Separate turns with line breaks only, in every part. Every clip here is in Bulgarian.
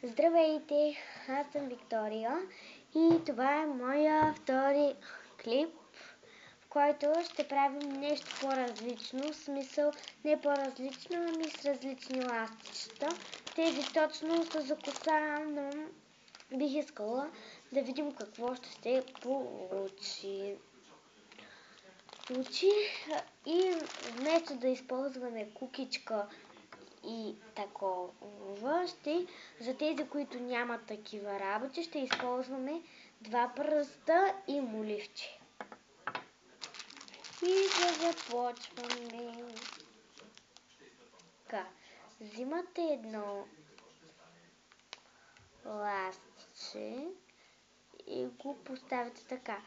Здравейте, аз съм Виктория и това е моя втори клип, в който ще правим нещо по-различно, в смисъл не по-различно, ами с различни ластичета. Тези точно са за коса, но бих искала да видим какво ще се получи. И вместо да използваме кукичка и такова, за тези, които нямат такива работи, ще използваме два пръста и моливче. И да започваме. Така, взимате едно ластче и го поставяте така.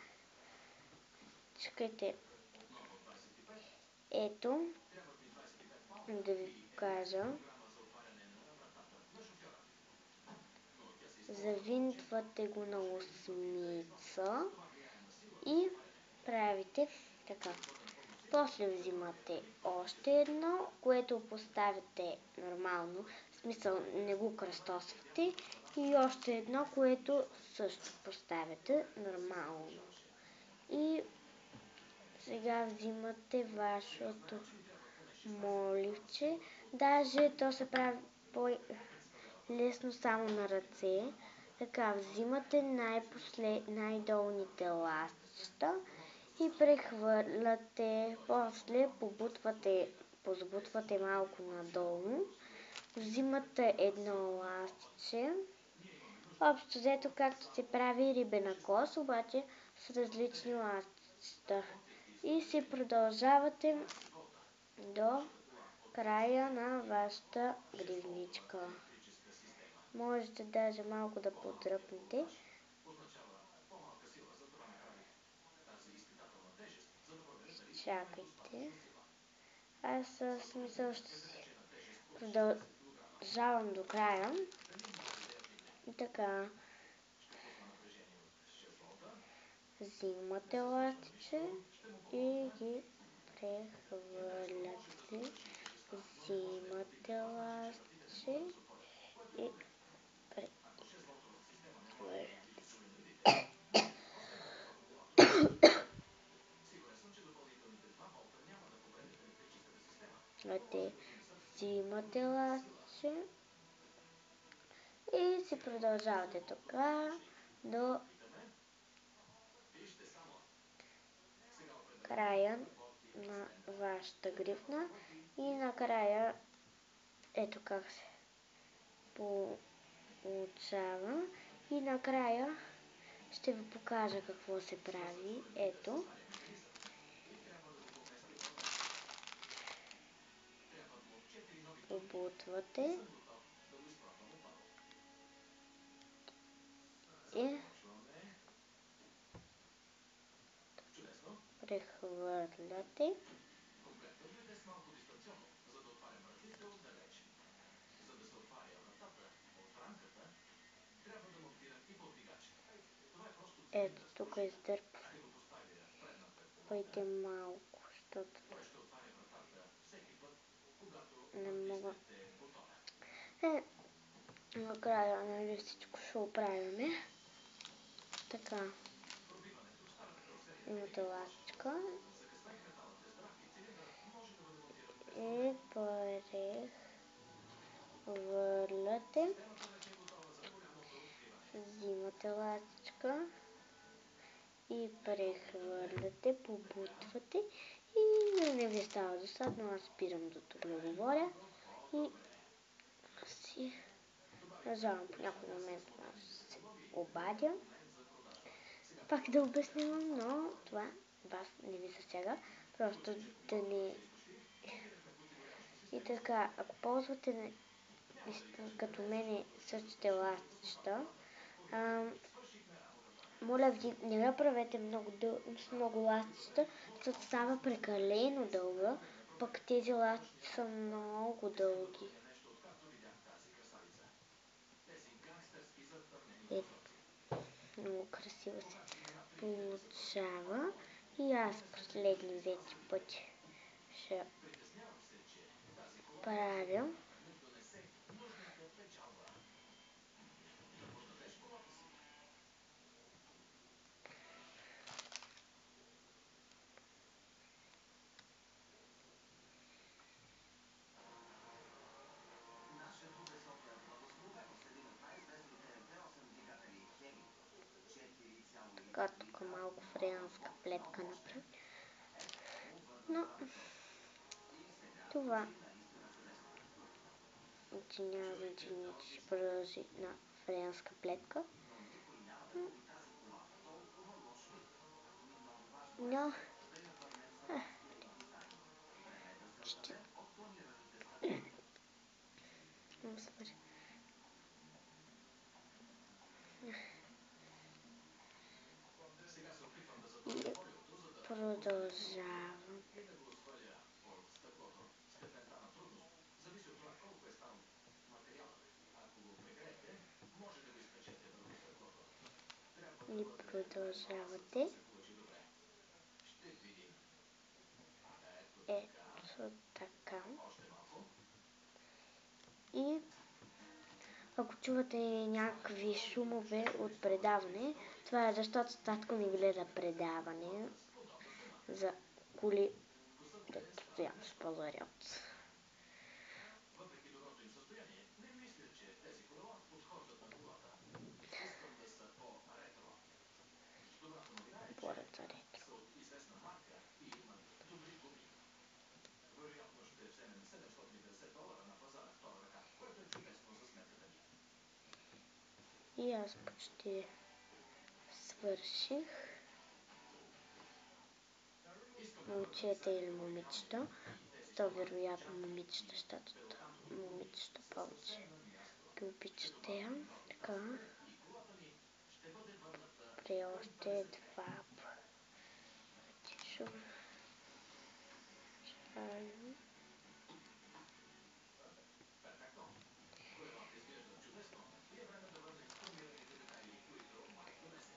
Чакайте. Ето, да ви покажа. Завинтвате го на осмица и правите така. После взимате още едно, което поставяте нормално, в смисъл не го кръстосвате, и още едно, което също поставяте нормално. И сега взимате вашето моливче. Даже то се прави по-лесно само на ръце. Така, взимате най-долните ластчета и прехвърляте. После позабутвате малко надолу. Взимате едно ластче. Общо взето както се прави рибена кост, обаче с различни ластчета. И си продължавате до края на вашата гривничка. Можете даже малко да подръпнете. Чакайте. Аз в смисъл ще си продължавам до края. И така. Взимате ластиче и ги прехвърляте. Взимате ластиче и прехвърляте. Взимате ластиче и си продължавате така до края на вашата гривна и накрая ето как се получава и накрая ще ви покажа какво се прави. Ето. Обутвате и прехвърляте. Ето, тук издърпвайте малко, защото не мога. Накрая, нали, всичко ще оправиме. Така. Имате ластичка. И прехвърляте. Взимате ластичка и прехвърляте, побутвате и не ви става достатъчно. Аз спирам до тук да говоря и си нажавам по някой момент, аз се обадя. Пак да обяснявам, но това вас не ви засяга. Просто да не... И така, ако ползвате като мене същите ластчета, моля ви, не го правете с много ластчета, защото става прекалено дълга, пък тези ластчета са много дълги. Много красиво се получава и аз последни вече пъти ще правя. така тук малко френска плетка направи. Но това няма значение, че ще продължи на френска плетка. Но ще продължавам. И продължавате. Ето така. И ако чувате някакви шумове от предаване, това е защото татко ми гледа предаване за коли, дето стоят с пазарят.
Въпреки доброто им състояние, не мисля, че тези колела подхождат на колата. Искам да са по-ретро. Добрата новина е, че са от известна марка и имат добри гуми. Вероятно ще вземем $750 на пазара втора ръка, което е чудесно за сметката ни.
И аз почти свърших. Момчета или момичета. То вероятно момичета, защото момичета повече ги обичате. Така. При още два пъти
Перфектно. Колелата изглеждат чудесно и е време да върнем хромираните детайли, които Майк донесе.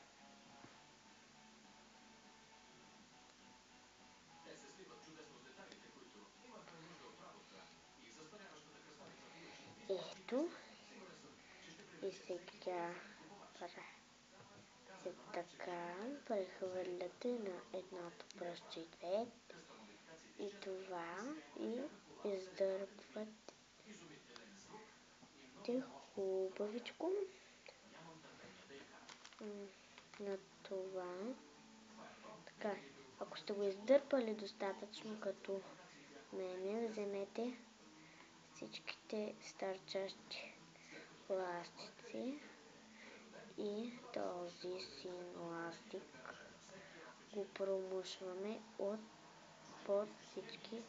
Те се сливат чудесно с детайлите, които имахме нужда от работа, и застаряващата кръстаница получи истински блеск. Сигурен съм, че ще привлече всеки потенциален купувач.
Така, прехвърляте на едното пръстче и две. И това и издърпвате хубавичко на това. Така, ако сте го издърпали достатъчно като мене, вземете всичките стърчащи ластици и този син ластик го промушваме под всички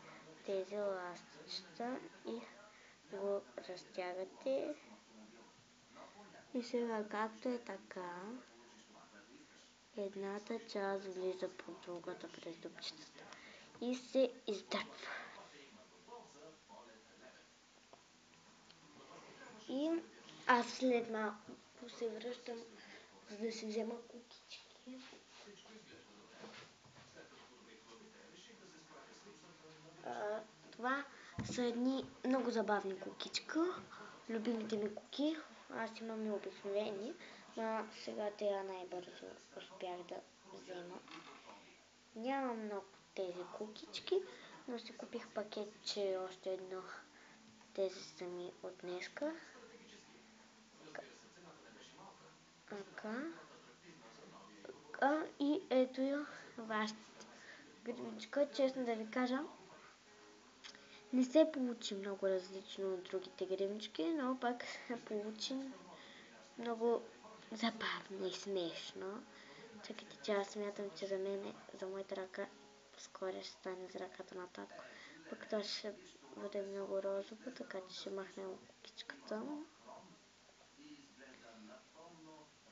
тези ластичета и го разтягате. И сега, както е така, едната част влиза по другата през дупчетата и се издърпва. И аз след малко се връщам, за да си взема кукички.
Всичко изглежда добре. След като подобрих клубите, реших да се справя с липсата на видимост.
Това са едни много забавни кукичка. Любимите ми куки. Аз имам и обикновени, но сега тея най-бързо успях да взема. Нямам много тези кукички, но си купих пакетче още едно. Тези са ми от днеска. И ето я вашата гривничка. Честно да ви кажа, не се получи много различно от другите гривнички, но пък се получи много забавно и смешно. Чакайте, че аз смятам, че за мен, за моята ръка, скоро ще стане за ръката на татко. Пък то ще бъде много розово, така че ще махнем кукичката.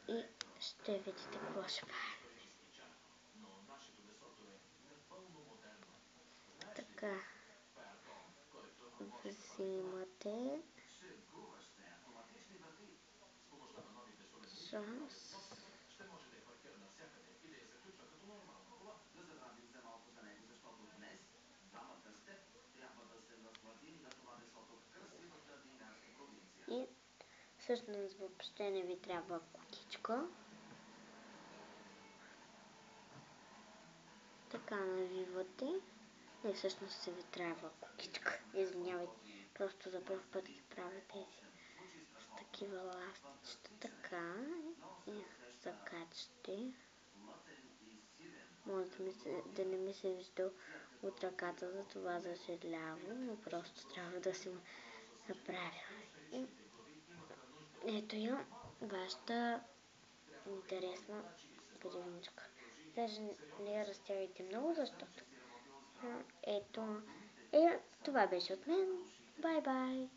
И ще видите какво ще правим. Така. Взимате шанс.
Ще може да я паркира навсякъде и да я заключва като нормална кола.
Да забравим за малко за него, защото днес двамата с теб трябва да се насладим на това месото в красивата дингарска провинция.
И всъщност въобще не ви трябва кукичка. Така навивате. Не, всъщност се ви трябва кукичка. Извинявайте. Просто за първ път ги правя тези с такива ластичета. Така. И закачате. Може да не ми се вижда от ръката, за това съжалявам, но просто трябва да си го направя. И ето я, вашата интересна гривничка. Даже не я разтягайте много, защото ето, това беше от мен. Бай-бай!